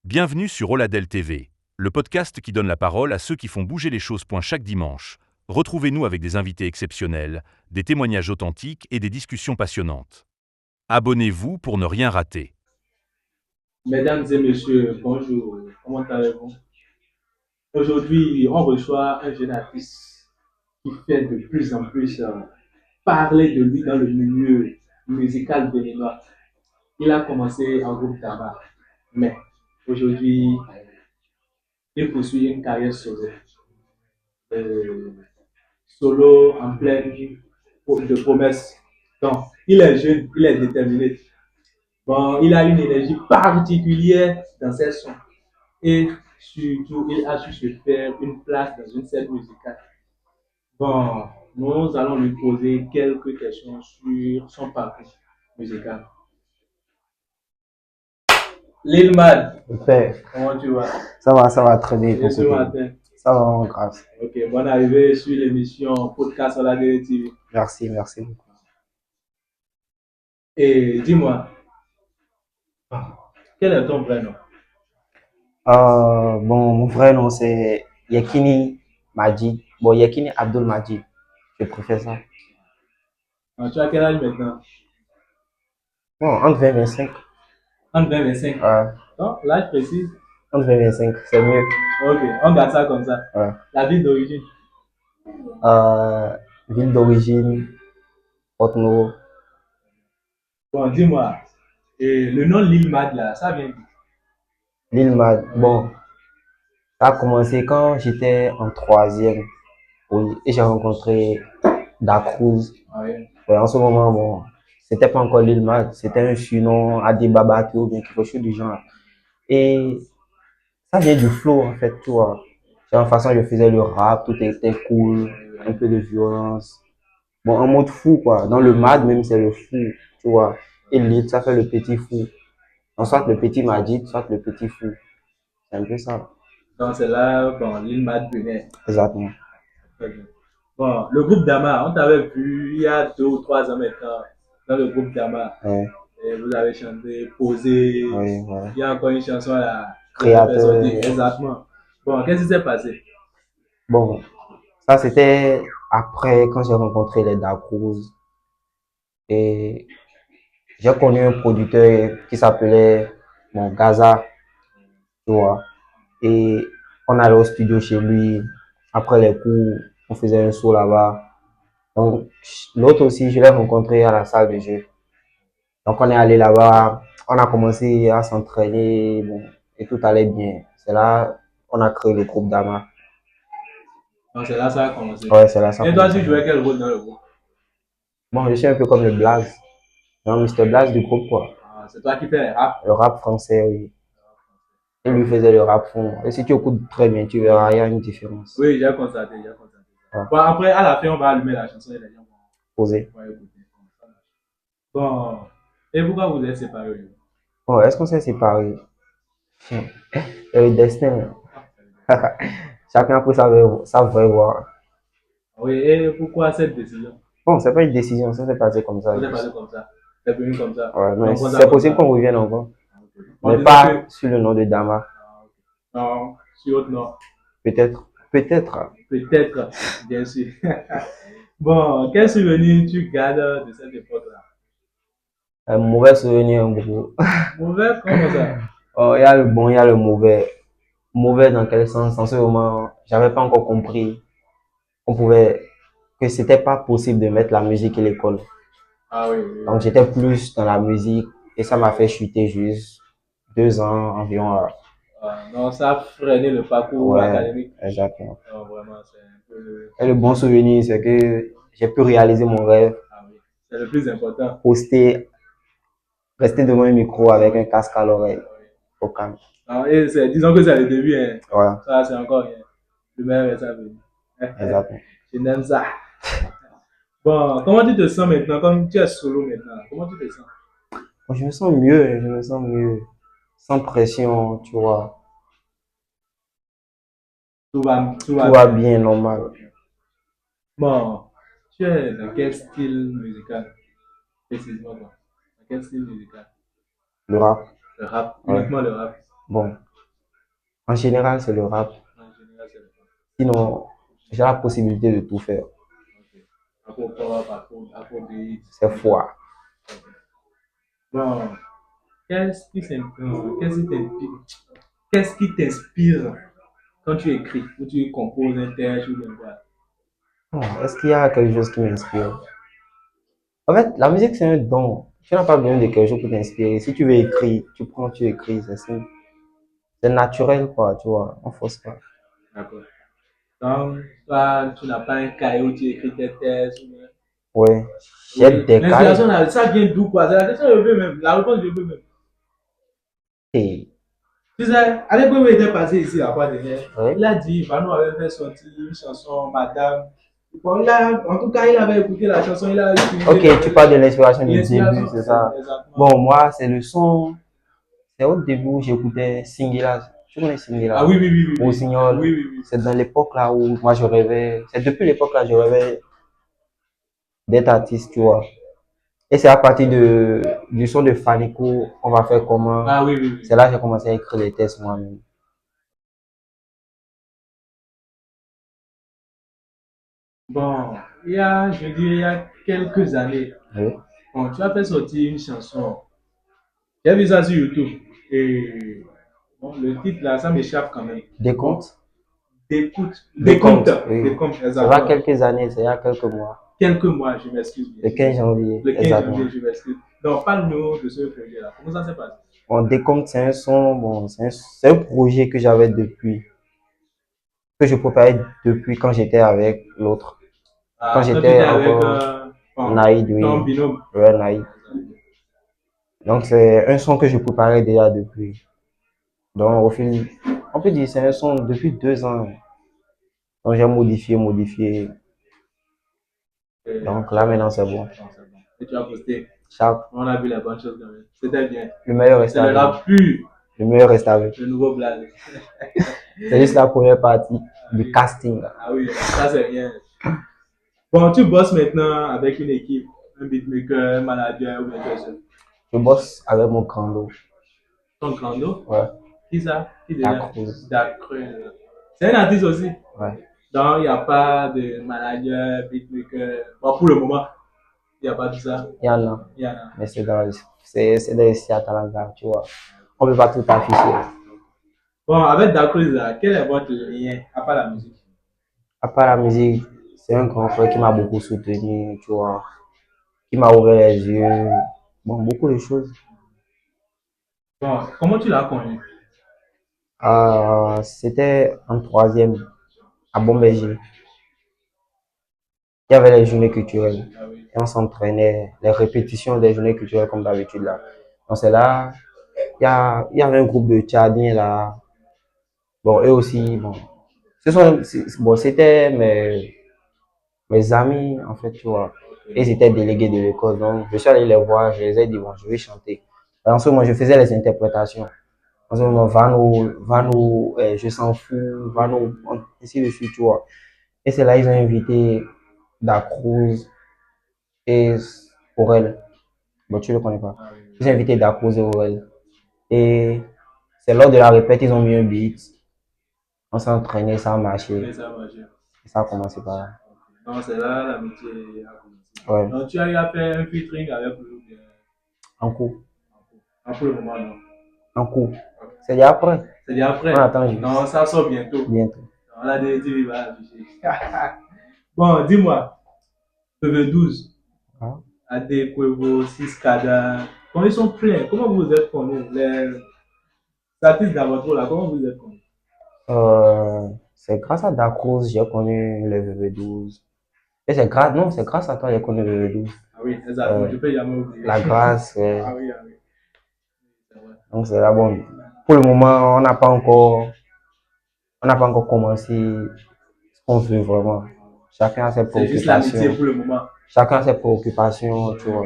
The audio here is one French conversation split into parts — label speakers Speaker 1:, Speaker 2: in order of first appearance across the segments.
Speaker 1: Bienvenue sur Oladel TV, le podcast qui donne la parole à ceux qui font bouger les choses. Chaque dimanche, retrouvez-nous avec des invités exceptionnels, des témoignages authentiques et des discussions passionnantes. Abonnez-vous pour ne rien rater.
Speaker 2: Mesdames et messieurs, bonjour. Comment allez-vous? Aujourd'hui, on reçoit un jeune artiste qui fait de plus en plus parler de lui dans le milieu musical béninois. Il a commencé en groupe tabac, mais aujourd'hui, il poursuit une carrière solo. Euh, Solo en pleine de promesses. Donc, il est jeune, il est déterminé. Bon, il a une énergie particulière dans ses sons. Et surtout, il a su se faire une place dans une scène musicale. Bon, nous allons lui poser quelques questions sur son parcours musical. Lil Mad,
Speaker 3: Fait,
Speaker 2: comment tu vas?
Speaker 3: ça va très bien.
Speaker 2: Et
Speaker 3: Ton
Speaker 2: ce
Speaker 3: côté.
Speaker 2: matin,
Speaker 3: Ça va vraiment grâce.
Speaker 2: ok, bonne arrivée sur l'émission Podcast à la TV.
Speaker 3: Merci, merci beaucoup.
Speaker 2: Et dis-moi, quel est ton vrai nom?
Speaker 3: Bon, mon vrai nom c'est Yekini Majid. Bon, Yekini Abdul Majid. Je préfère ça.
Speaker 2: Tu as quel âge maintenant?
Speaker 3: Bon, entre 20 et 25.
Speaker 2: Entre 20 et 25.
Speaker 3: Ouais,
Speaker 2: Non, l'âge précis.
Speaker 3: entre 20 et 25, c'est mieux.
Speaker 2: Ok, on garde ça comme ça.
Speaker 3: Ouais.
Speaker 2: La ville d'origine.
Speaker 3: Euh, Ville d'origine, Porto.
Speaker 2: Bon, dis-moi, et le nom Lil Mad là, ça vient d'où?
Speaker 3: L'île Mad.
Speaker 2: Oui.
Speaker 3: Bon, ça a commencé quand j'étais en troisième. Oui, et j'ai rencontré Cruz.
Speaker 2: Oui.
Speaker 3: Ouais, en ce moment, bon, c'était pas encore Lil Mad, c'était un surnom Adibaba ou bien quelque chose du genre. Et ça vient du flow, en fait, tu vois. C'est la façon dont je faisais le rap, tout était cool, un peu de violence. Bon, en mode fou, quoi. Dans le mad, même, c'est le fou, tu vois. Et Lil, ça fait le petit fou. Donc, soit le petit Majid, soit le petit fou. C'est un peu ça.
Speaker 2: Donc c'est là, bon, Lil Mad venait.
Speaker 3: Exactement.
Speaker 2: Très bien. Bon, le groupe Dama, on t'avait vu il y a 2 ou 3 ans maintenant dans le groupe Dama.
Speaker 3: Ouais,
Speaker 2: Et vous avez chanté Posé.
Speaker 3: ouais, ouais.
Speaker 2: Il y a encore une chanson là, qui était sortie.
Speaker 3: Créateur.
Speaker 2: Exactement. Bon, qu'est-ce qui s'est passé?
Speaker 3: Bon, ça, c'était après, quand j'ai rencontré les Cruz. Et j'ai connu un producteur qui s'appelait bon, Gaza, tu vois. Et on allait au studio chez lui. Après les cours, on faisait un saut là-bas. Donc, l'autre aussi, je l'ai rencontré à la salle de jeu. Donc, on est allé là-bas. On a commencé à s'entraîner. Bon, et tout allait bien. C'est là on a créé le groupe Dama.
Speaker 2: Donc c'est là ça a commencé.
Speaker 3: Ouais, c'est là ça
Speaker 2: Et toi,
Speaker 3: commence.
Speaker 2: tu jouais quel rôle dans le groupe?
Speaker 3: Bon, je suis un peu comme le Blaze. Non, Mr. Blaze du groupe, quoi.
Speaker 2: Ah, c'est toi qui fais les rap.
Speaker 3: Le rap français, oui. Il lui faisait le rap fond. Et si tu écoutes très bien, tu verras, il y a une différence.
Speaker 2: Oui, j'ai constaté, j'ai constaté.
Speaker 3: Ouais,
Speaker 2: Bon, après, à la fin, on va allumer la chanson et les gens
Speaker 3: posé.
Speaker 2: vont écouter. Bon, et pourquoi vous êtes séparés?
Speaker 3: Bon, est-ce qu'on s'est séparés? C'est le destin. Chacun a pris sa vraie voie.
Speaker 2: Oui, et pourquoi cette décision?
Speaker 3: Bon, c'est pas une décision, ça s'est passé comme ça.
Speaker 2: Vous êtes passé comme ça. C'est venu comme ça.
Speaker 3: Ouais, mais
Speaker 2: Donc, on a
Speaker 3: c'est
Speaker 2: comme
Speaker 3: possible
Speaker 2: ça.
Speaker 3: qu'on revienne encore.
Speaker 2: Ok. On
Speaker 3: Mais
Speaker 2: disait
Speaker 3: pas
Speaker 2: que.
Speaker 3: sur le nom de Dama.
Speaker 2: Non, sur autre nom.
Speaker 3: Peut-être. Peut-être.
Speaker 2: Peut-être, bien sûr. Bon, quel souvenir tu gardes de cette époque-là?
Speaker 3: Un mauvais souvenir, gros.
Speaker 2: Mauvais, comment ça?
Speaker 3: Oh, il y a le bon, il y a le mauvais. Mauvais dans quel sens? En ce moment, j'avais pas encore compris qu'on pouvait, que c'était pas possible de mettre la musique à l'école.
Speaker 2: Ah oui, oui,
Speaker 3: Donc,
Speaker 2: oui.
Speaker 3: j'étais plus dans la musique et ça m'a fait chuter juste 2 ans environ.
Speaker 2: Non, ça a freiné le parcours
Speaker 3: Ouais,
Speaker 2: académique.
Speaker 3: exactement.
Speaker 2: Non, vraiment, c'est un peu.
Speaker 3: Et le bon souvenir, c'est que j'ai pu réaliser mon rêve,
Speaker 2: Ah oui, c'est le plus important.
Speaker 3: poster, rester devant un micro
Speaker 2: Ah
Speaker 3: avec
Speaker 2: oui,
Speaker 3: un casque à l'oreille,
Speaker 2: ah oui.
Speaker 3: au calme.
Speaker 2: Ah, et disons que c'est le début, hein.
Speaker 3: Ouais,
Speaker 2: Ça, c'est encore rien. Le meilleur est à venir.
Speaker 3: exactement.
Speaker 2: Je n'aime ça. Bon, comment tu te sens maintenant? Comme tu es solo maintenant, comment tu te sens?
Speaker 3: Bon, je me sens mieux, je me sens mieux, sans pression, tu vois.
Speaker 2: Tout
Speaker 3: Tout
Speaker 2: va
Speaker 3: va
Speaker 2: bien.
Speaker 3: bien, normal.
Speaker 2: Bon, tu es dans quel style musical? Précisément, toi. Dans quel style musical?
Speaker 3: Le rap,
Speaker 2: Le rap,
Speaker 3: ouais.
Speaker 2: uniquement le rap.
Speaker 3: Bon. En général, c'est le rap.
Speaker 2: En général, c'est le rap.
Speaker 3: Sinon, j'ai la possibilité de tout faire.
Speaker 2: Ok. Afro-pop, afrobeat.
Speaker 3: C'est foi.
Speaker 2: Bon, qu'est-ce qui t'inspire quand tu écris ou tu composes un texte ou bien quoi?
Speaker 3: Bon, est-ce qu'il y a quelque chose qui m'inspire? En fait, la musique, c'est un don. Tu n'as pas besoin de quelque chose pour t'inspirer. Si tu veux écrire, tu prends, tu écris. C'est naturel, quoi, tu vois. On force pas.
Speaker 2: D'accord. Donc, toi, tu n'as pas un cahier où tu écris tes textes ou bien.
Speaker 3: Ouais. J'ai
Speaker 2: Oui,
Speaker 3: des
Speaker 2: l'inspiration,
Speaker 3: cailles.
Speaker 2: ça vient d'où quoi? C'est la question que je veux même. La réponse, je veux même.
Speaker 3: Et,
Speaker 2: Tu sais, à l'époque où il était passé ici, la fois dernière,
Speaker 3: ouais.
Speaker 2: il a dit, Vano avait fait sortir une chanson, Madame. Bon, en tout cas, il avait écouté la chanson, il a
Speaker 3: Ok,
Speaker 2: utilisé
Speaker 3: tu parles de l'inspiration du
Speaker 2: l'inspiration.
Speaker 3: début, c'est ça.
Speaker 2: Exactement.
Speaker 3: Bon, moi, c'est le son. C'est au début où j'écoutais Singila. Tu connais
Speaker 2: Ah
Speaker 3: Singila?
Speaker 2: oui, oui, oui, oui, oui.
Speaker 3: Rossignol.
Speaker 2: Oui, oui, oui.
Speaker 3: C'est dans l'époque là où moi je rêvais. C'est depuis l'époque là je rêvais d'être artiste, tu vois. Et c'est à partir du son de Fanico, on va faire comment.
Speaker 2: Ah oui, oui, oui.
Speaker 3: C'est là que j'ai commencé à écrire les textes moi-même.
Speaker 2: Bon, je dirais, il y a quelques années,
Speaker 3: Oui.
Speaker 2: bon, tu as fait sortir une chanson. J'ai vu ça sur YouTube. Et bon, le titre là, ça m'échappe quand même.
Speaker 3: Des
Speaker 2: Bon,
Speaker 3: comptes? Des
Speaker 2: Décompte.
Speaker 3: comptes, oui.
Speaker 2: Décompte,
Speaker 3: C'est pas
Speaker 2: exactement.
Speaker 3: quelques années, c'est il y a quelques mois.
Speaker 2: Quelques mois, je m'excuse bien
Speaker 3: Le
Speaker 2: sûr.
Speaker 3: 15 janvier,
Speaker 2: Le 15
Speaker 3: exactement.
Speaker 2: janvier, je m'excuse. Donc, parle-nous de ce projet-là. Comment ça s'est passé?
Speaker 3: Bon, Décompte, c'est un son, bon, c'est un projet que j'avais depuis, que je préparais depuis quand j'étais avec l'autre. Quand
Speaker 2: Quand tu étais
Speaker 3: j'étais
Speaker 2: avec
Speaker 3: encore
Speaker 2: bon,
Speaker 3: Naïd,
Speaker 2: ton
Speaker 3: oui.
Speaker 2: binôme.
Speaker 3: Ouais, Naïd. Donc, c'est un son que je préparais déjà depuis. Donc, au fil, on peut dire que c'est un son depuis 2 ans. Donc, j'ai modifié. Donc, là, maintenant, c'est bon.
Speaker 2: Et tu as posté.
Speaker 3: Chaque,
Speaker 2: On a vu les bonnes choses quand même. C'était bien.
Speaker 3: le meilleur reste
Speaker 2: C'est
Speaker 3: à
Speaker 2: le
Speaker 3: venir.
Speaker 2: rap pur,
Speaker 3: Le meilleur reste à venir.
Speaker 2: le nouveau blague.
Speaker 3: C'est juste la première partie du casting.
Speaker 2: Ah oui, ça c'est bien. Bon, tu bosses maintenant avec une équipe, un beatmaker, un manager ou bien quelque chose.
Speaker 3: Je bosse avec mon crando.
Speaker 2: Ton grando,
Speaker 3: Ouais.
Speaker 2: qui ça? Qui déjà?
Speaker 3: Cruz.
Speaker 2: D'accord. C'est un artiste aussi.
Speaker 3: Ouais.
Speaker 2: Donc, il n'y a pas de manager, beatmaker. Bon, pour le moment, il n'y a pas de ça.
Speaker 3: Il y en a.
Speaker 2: Il y en a.
Speaker 3: Mais c'est dans les Siatalanga, tu vois. On ne peut pas tout afficher.
Speaker 2: Bon, avec Dacruz, là, quel est votre lien à part la musique?
Speaker 3: À part la musique, c'est un grand frère qui m'a beaucoup soutenu, tu vois. Qui m'a ouvert les yeux. Bon, beaucoup de choses.
Speaker 2: Bon, comment tu l'as connu?
Speaker 3: C'était en troisième à Bombéji. Il y avait les journées culturelles.
Speaker 2: Ah oui.
Speaker 3: Et on s'entraînait, les répétitions des journées culturelles comme d'habitude là. Donc c'est là, il y avait un groupe de Tchadiens là. Bon, eux aussi, bon. Bon, c'était mes amis, en fait, tu vois. Ils étaient délégués de l'école. Donc, je suis allé les voir, je les ai dit, bon, je vais chanter. En ce moment, je faisais les interprétations. En ce moment, Vano, je s'en fous, Vano, ainsi de suite, tu vois. Et c'est là ils ont invité Da Cruz et Aurel. Bon, tu le connais pas.
Speaker 2: Ah oui.
Speaker 3: Ils ont invité Da Cruz et Aurel. Et c'est lors de la répète, ils ont mis un beat. On s'est entraîné, ça a marché.
Speaker 2: Mais ça a marché.
Speaker 3: Et ça a commencé par là.
Speaker 2: Donc, c'est là l'amitié a commencé.
Speaker 3: Ouais.
Speaker 2: Donc, tu as eu à faire un featuring avec lui ou bien
Speaker 3: En cours.
Speaker 2: pour le moment, non?
Speaker 3: En cours. C'est dit après.
Speaker 2: C'est dit après?
Speaker 3: On attend juste.
Speaker 2: Non, ça sort bientôt.
Speaker 3: Bientôt.
Speaker 2: On a des il va afficher. Bon, dis-moi, PV12,
Speaker 3: Ah.
Speaker 2: Adequevo, Siskada, quand ils sont pleins, comment vous êtes connus? Les artistes d'Avato, là, comment vous êtes connus?
Speaker 3: C'est grâce à Dacruz j'ai connu le VV12. Et non, c'est grâce à toi que j'ai connu le VV12.
Speaker 2: Ah oui, exactement, je peux jamais oublier.
Speaker 3: La grâce, ouais.
Speaker 2: Ah oui, ah oui. C'est vrai.
Speaker 3: Donc c'est là, bon. Pour le moment, on n'a pas encore commencé ce qu'on veut vraiment. Chacun a ses
Speaker 2: C'est juste l'amitié
Speaker 3: préoccupations.
Speaker 2: pour le moment.
Speaker 3: Chacun a ses préoccupations, tu vois.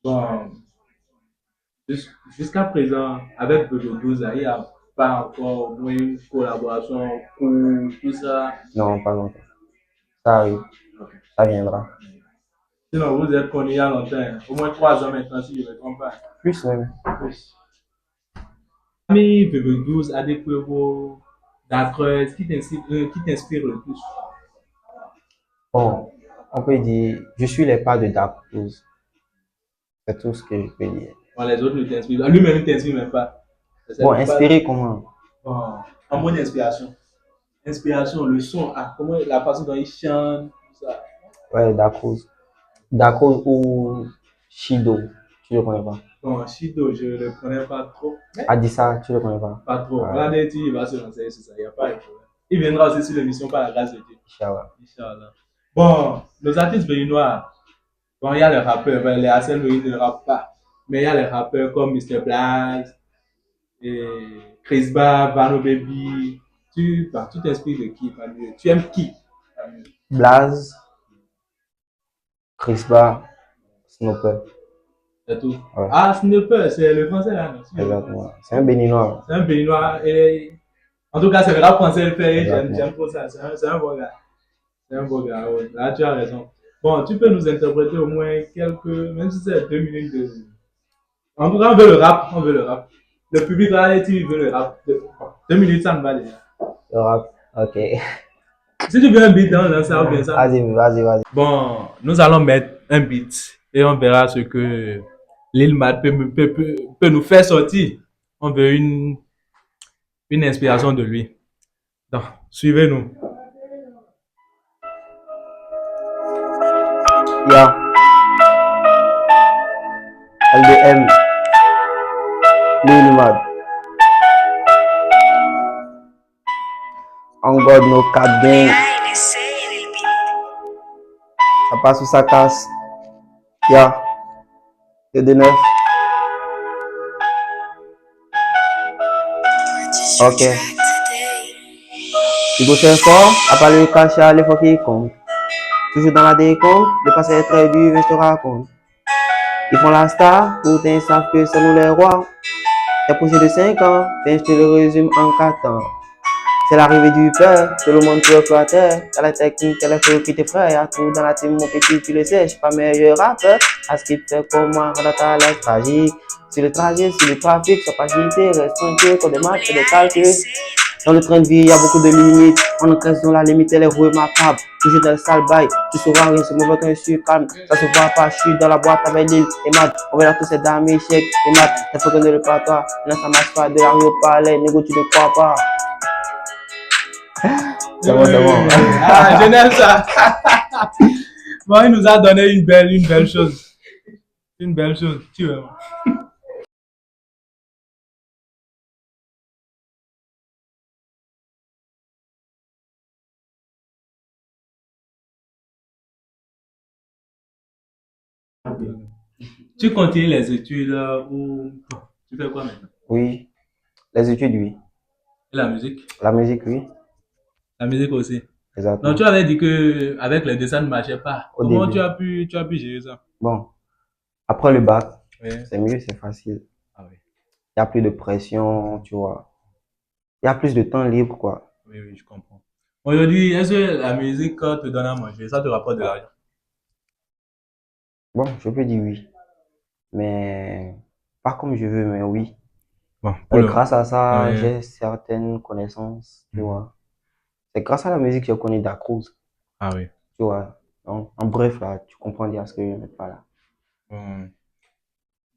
Speaker 2: Bon, jusqu'à présent, avec PV12, il n'y a pas encore au moins une collaboration ou tout ça.
Speaker 3: Non, pas longtemps. Ça arrive,
Speaker 2: Ok.
Speaker 3: ça viendra.
Speaker 2: Sinon, vous êtes connus il y a longtemps, au moins 3 ans maintenant, si je ne me trompe pas.
Speaker 3: Plus même.
Speaker 2: Plus. Bebe12, Adequebo, Dacreuse, qui t'inspire le plus?
Speaker 3: Bon, on peut dire, je suis les pas de Dark Cruz. C'est tout ce que je peux dire.
Speaker 2: Bon, les autres ne t'inspirent pas. Lui-même ne t'inspire même pas. C'est
Speaker 3: Bon,
Speaker 2: le pas.
Speaker 3: inspiré comment?
Speaker 2: Bon, en mode inspiration. Inspiration, le son, comment, la façon dont il chante, tout ça.
Speaker 3: Ouais, Dark Cruz. Dark Cruz ou Shido, tu le connais pas.
Speaker 2: Bon, Shido, je ne le connais pas trop.
Speaker 3: Adissa, tu le connais pas.
Speaker 2: Pas trop.
Speaker 3: Ouais,
Speaker 2: Regardez, il va se renseigner sur ça, il n'y a pas de problème. Il viendra aussi sur l'émission par la grâce de Dieu.
Speaker 3: Inch'Allah.
Speaker 2: Inch'Allah. Bon, nos artistes béninois, bon, il y a les rappeurs, ben, les Arsène Loïc ne rappent pas. Mais il y a les rappeurs comme Mr. Black, et Chris Bar, Vano Baby. Tu t'inspires de qui? Tu aimes qui?
Speaker 3: Blaze, Crispa, Snooper.
Speaker 2: C'est tout.
Speaker 3: Ouais.
Speaker 2: Ah, Snapper, c'est le français là, non?
Speaker 3: Exactement. C'est un béninois.
Speaker 2: C'est un béninois. Et... En tout cas, c'est le rap français le fait.
Speaker 3: Exactement.
Speaker 2: J'aime trop ça. C'est un bon gars. C'est un bon gars, ouais. Là, tu as raison. Bon, tu peux nous interpréter au moins quelques, même si c'est 2 minutes de. En tout cas, on veut le rap. On veut le rap. Le public là, il veut le rap. 2 minutes, ça me va déjà.
Speaker 3: Le rap, ok.
Speaker 2: Si tu veux un beat, on lance ça ou bien ça.
Speaker 3: Vas-y.
Speaker 2: Bon, nous allons mettre un beat et on verra ce que Lil Mad peut nous faire sortir. On veut une inspiration de lui. Donc, suivez-nous.
Speaker 3: Yeah. LDM. Lil Mad. On God no cap gang. Ça passe ou ça casse. Yeah. TD9. Ok. Il faut faire fort, à part le cash à l'effort qui compte. Toujours dans la décompte, le passé est très dur, je te raconte. Ils font la star, pourtant ils savent que c'est nous les rois. T'es poussé de 5 ans, ben je te le résume en 4 ans. C'est l'arrivée du père, tout le monde peut flatter. T'as la technique, t'as la feu qui te ferait. Y'a tout dans la team, mon petit, tu le sais, j'suis pas meilleur rappeur. À ce qui te fait comme moi, dans ta life tragique. Sur le trajet, sur le trafic, sois pas agité, reste tranquille, quand des matchs, fais des calculs. Dans le train de vie, y a beaucoup de limites. On reste dans la limite, elle est remarquable. Toujours dans le sale bail, tu sauras rien, c'est mauvais quand je suis calme. Ça se voit pas, je suis dans la boîte avec l'île et Mad. On verra tous ces dames, échecs et Mad. T'as faut que ne le pas toi. Là, ça marche pas, de la rue au palais, négo, tu ne crois pas. C'est bon.
Speaker 2: Ah, je n'aime ça. Bon, il nous a donné une belle chose. Une belle chose, tu vois. Tu continues les études ou tu fais quoi maintenant?
Speaker 3: Oui, les études, oui.
Speaker 2: Et la musique?
Speaker 3: La musique, oui.
Speaker 2: La musique aussi.
Speaker 3: Exactement.
Speaker 2: Donc tu avais dit que avec les dessins ne marchait pas.
Speaker 3: Au
Speaker 2: Comment
Speaker 3: début.
Speaker 2: tu as pu gérer ça?
Speaker 3: Bon, après le bac,
Speaker 2: Oui.
Speaker 3: c'est mieux, c'est facile.
Speaker 2: Ah oui.
Speaker 3: Il n'y a plus de pression, tu vois. Il y a plus de temps libre, quoi.
Speaker 2: Oui, je comprends. Aujourd'hui, est-ce que la musique te donne à manger? Ça te rapporte de l'argent?
Speaker 3: Bon, je peux dire oui. Mais pas comme je veux, mais oui.
Speaker 2: Bon,
Speaker 3: Et grâce à ça,
Speaker 2: oui.
Speaker 3: j'ai certaines connaissances, tu
Speaker 2: Mhm.
Speaker 3: vois. C'est grâce à la musique que je connais Da Cruz,
Speaker 2: Ah oui.
Speaker 3: tu vois. Donc, en bref, là, tu comprends bien ce que je veux mettre par là.
Speaker 2: Bon.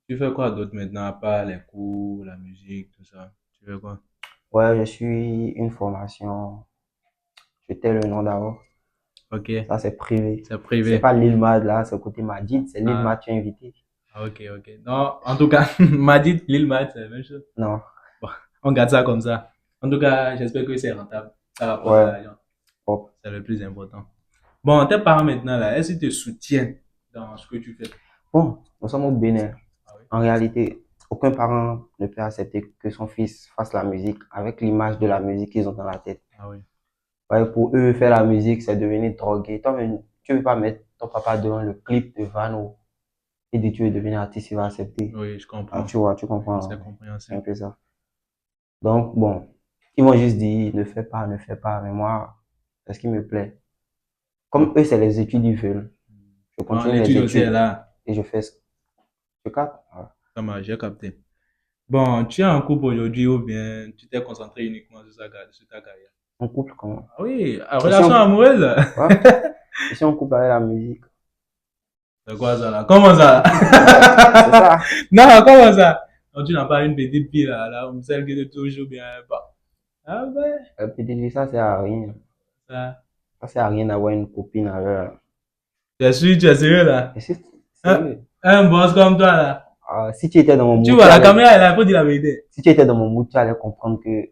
Speaker 2: Tu fais quoi d'autre maintenant à part les cours, la musique, tout ça? Tu fais quoi?
Speaker 3: Ouais, je suis une formation. Je tais le nom d'abord.
Speaker 2: Ok,
Speaker 3: Ça, c'est privé.
Speaker 2: c'est
Speaker 3: C'est
Speaker 2: privé.
Speaker 3: pas Lil Mad, là, c'est côté Majid. C'est Lil
Speaker 2: Ah.
Speaker 3: Mad, tu es invité.
Speaker 2: Ok. Non, en tout cas, Madid, Lil Mad, c'est la même chose.
Speaker 3: Non.
Speaker 2: Bon, on garde ça comme ça. En tout cas, j'espère que c'est rentable. Ça rapporte
Speaker 3: Ouais.
Speaker 2: de l'argent.
Speaker 3: Hop.
Speaker 2: C'est le plus important. Bon, tes parents maintenant, là, est-ce qu'ils te soutiennent dans ce que tu fais?
Speaker 3: Bon, nous sommes au Bénin.
Speaker 2: Ah oui.
Speaker 3: En réalité, aucun parent ne peut accepter que son fils fasse la musique avec l'image de la musique qu'ils ont dans la tête.
Speaker 2: Ah oui.
Speaker 3: Ouais, pour eux, faire la musique, c'est devenir drogué. Toi-même, tu ne veux pas mettre ton papa devant le clip de Vano et dire tu veux devenir artiste, il va accepter.
Speaker 2: Oui, je comprends.
Speaker 3: Ah, tu vois, tu comprends.
Speaker 2: C'est
Speaker 3: C'est un
Speaker 2: compréhensible.
Speaker 3: peu ça. Donc, bon, ils m'ont juste dit, ne fais pas. Mais moi, c'est ce qui me plaît. Comme eux, c'est les études, ils veulent. Je
Speaker 2: Bon,
Speaker 3: continue les
Speaker 2: l'étude aussi est
Speaker 3: études
Speaker 2: là.
Speaker 3: et je fais ce que je capte. Voilà.
Speaker 2: Ça m'a, j'ai capté. Bon, tu es en couple aujourd'hui ou bien tu t'es concentré uniquement sur ta carrière?
Speaker 3: En couple, comment?
Speaker 2: Ah oui,
Speaker 3: Je suis
Speaker 2: relation
Speaker 3: en,
Speaker 2: amoureuse.
Speaker 3: ouais, je suis en couple avec la musique.
Speaker 2: C'est quoi ça là? Comment ça?
Speaker 3: C'est ça.
Speaker 2: Non, comment ça? Donc, tu n'as pas une petite fille là, celle qui te touche ou bien pas. Ah ben,
Speaker 3: Peut-être ça sert à rien.
Speaker 2: ça.
Speaker 3: Ça sert à rien d'avoir une copine avec.
Speaker 2: Tu es sérieux là?
Speaker 3: Et c'est
Speaker 2: Un,
Speaker 3: sérieux.
Speaker 2: un boss comme toi là.
Speaker 3: Si tu étais dans mon
Speaker 2: Tu
Speaker 3: mood,
Speaker 2: vois, la caméra est là, il faut dire la vérité.
Speaker 3: si tu étais dans mon mood, tu allais comprendre que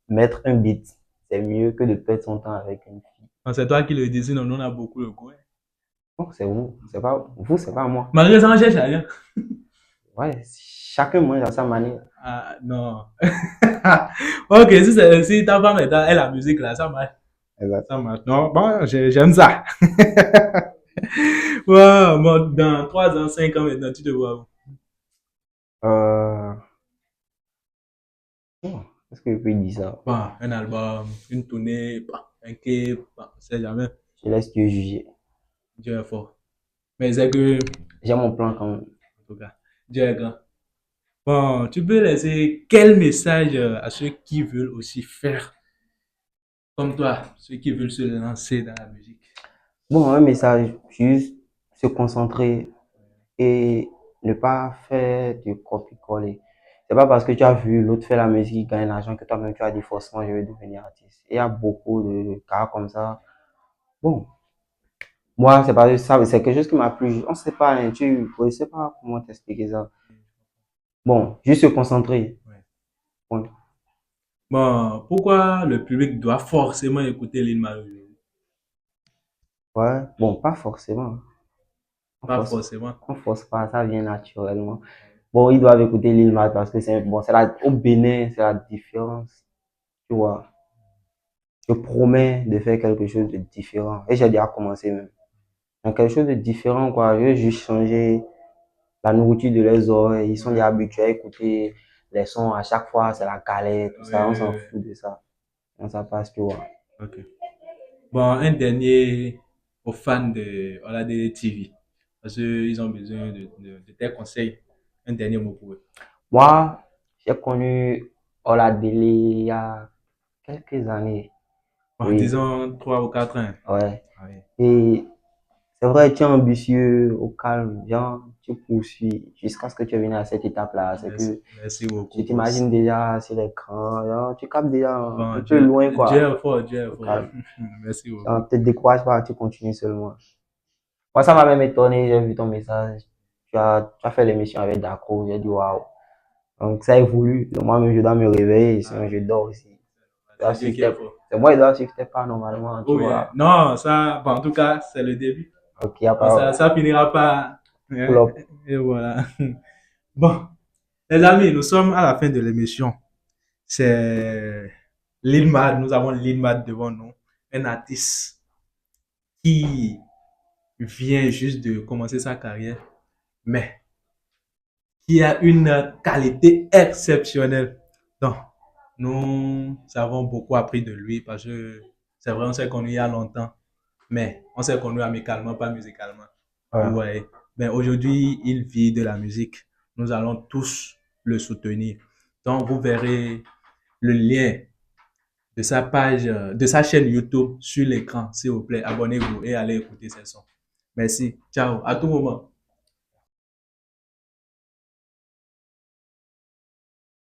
Speaker 3: mettre un beat, c'est mieux que de perdre son temps avec une fille.
Speaker 2: Non, c'est toi qui le décide, on a beaucoup le goût. Hein.
Speaker 3: Non, c'est vous, c'est pas moi.
Speaker 2: Malgré ça, on cherche à rien.
Speaker 3: Ouais, chacun mange à sa manière.
Speaker 2: Ah, non. Ok, si ta femme est dans elle, la musique là, ça marche.
Speaker 3: Exact.
Speaker 2: Ça marche. Non, bon, j'aime ça. Ouais, bon, dans 3 ans, 5 ans maintenant, tu te vois où?
Speaker 3: Euh, oh, est-ce que je peux dire ça?
Speaker 2: Bon, un album, une tournée, bon, un clip, bon, on sait jamais.
Speaker 3: Je laisse Dieu juger.
Speaker 2: Dieu est fort. Mais c'est que,
Speaker 3: J'ai mon plan quand même.
Speaker 2: en tout cas, Dieu est grand. Bon, tu peux laisser quel message à ceux qui veulent aussi faire comme toi, ceux qui veulent se lancer dans la musique?
Speaker 3: Bon, un message, juste se concentrer et ne pas faire du copier-coller. C'est pas parce que tu as vu l'autre faire la musique, gagner l'argent que toi-même tu as dit forcément je vais devenir artiste. Il y a beaucoup de cas comme ça. Bon, moi, c'est pas ça, c'est quelque chose qui m'a plu. On sait pas, hein, je sais pas comment t'expliquer ça. Bon, juste se concentrer.
Speaker 2: Ouais.
Speaker 3: Point.
Speaker 2: Bon, pourquoi le public doit forcément écouter Lil Mal aujourd'hui?
Speaker 3: Ouais, bon, pas forcément. On
Speaker 2: Pas
Speaker 3: force,
Speaker 2: forcément.
Speaker 3: on force pas, ça vient naturellement. Bon, ils doivent écouter Lil Mat parce que au Bénin, c'est la différence. Tu vois, je promets de faire quelque chose de différent. Et j'ai déjà commencé même. Donc, quelque chose de différent, quoi. Je vais juste changer la nourriture de leurs oreilles. Ils sont déjà habitués à écouter les sons à chaque fois, c'est la galère, tout
Speaker 2: Oui,
Speaker 3: ça. On s'en
Speaker 2: oui, oui.
Speaker 3: fout de ça. Donc, ça passe, tu vois.
Speaker 2: Ok. Bon, un dernier aux fans de Oladele TV. Parce qu'ils ont besoin de tes conseils. Un dernier mot pour eux.
Speaker 3: Moi, j'ai connu Oladele il y a quelques années.
Speaker 2: Bon,
Speaker 3: Oui,
Speaker 2: disons 3 ou 4 ans.
Speaker 3: ouais.
Speaker 2: Ah oui.
Speaker 3: Et c'est vrai, tu es ambitieux, au calme, bien, tu poursuis jusqu'à ce que tu viennes à cette étape-là. C'est
Speaker 2: Merci,
Speaker 3: que
Speaker 2: merci beaucoup,
Speaker 3: tu
Speaker 2: boss.
Speaker 3: t'imagines déjà sur l'écran, genre, tu captes déjà un
Speaker 2: Bon,
Speaker 3: peu loin,
Speaker 2: Dieu
Speaker 3: quoi.
Speaker 2: est fort, Dieu est
Speaker 3: Au
Speaker 2: fort.
Speaker 3: calme.
Speaker 2: Merci
Speaker 3: Genre,
Speaker 2: beaucoup.
Speaker 3: te décourage pas, tu continues seulement. Moi, ça m'a même étonné, j'ai vu ton message. Tu as fait l'émission avec Dacro, j'ai dit waouh. Donc, ça évolue. Moi-même, je dois me réveiller,
Speaker 2: Ah
Speaker 3: sinon je
Speaker 2: oui,
Speaker 3: dors aussi. Je dois
Speaker 2: c'est Dieu
Speaker 3: suivre
Speaker 2: qui est fort.
Speaker 3: c'est moi, je dois suivre tes pas normalement, tu
Speaker 2: Oh yeah.
Speaker 3: vois.
Speaker 2: Non, ça, bon, en tout cas, c'est le début.
Speaker 3: Ok, y a
Speaker 2: Donc,
Speaker 3: pas
Speaker 2: ça finira par.
Speaker 3: pull
Speaker 2: Hein,
Speaker 3: up.
Speaker 2: et voilà. Bon, les amis, nous sommes à la fin de l'émission. C'est Lil Mad, nous avons Lil Mad devant nous, un artiste qui vient juste de commencer sa carrière, mais qui a une qualité exceptionnelle. Donc, nous avons beaucoup appris de lui parce que c'est vrai, on s'est connus il y a longtemps, mais on s'est connus amicalement, pas musicalement. Vous
Speaker 3: Ouais.
Speaker 2: voyez. Mais aujourd'hui, il vit de la musique. Nous allons tous le soutenir. Donc, vous verrez le lien de sa page, de sa chaîne YouTube sur l'écran. S'il vous plaît, abonnez-vous et allez écouter ses sons. Merci. Ciao. À tout moment.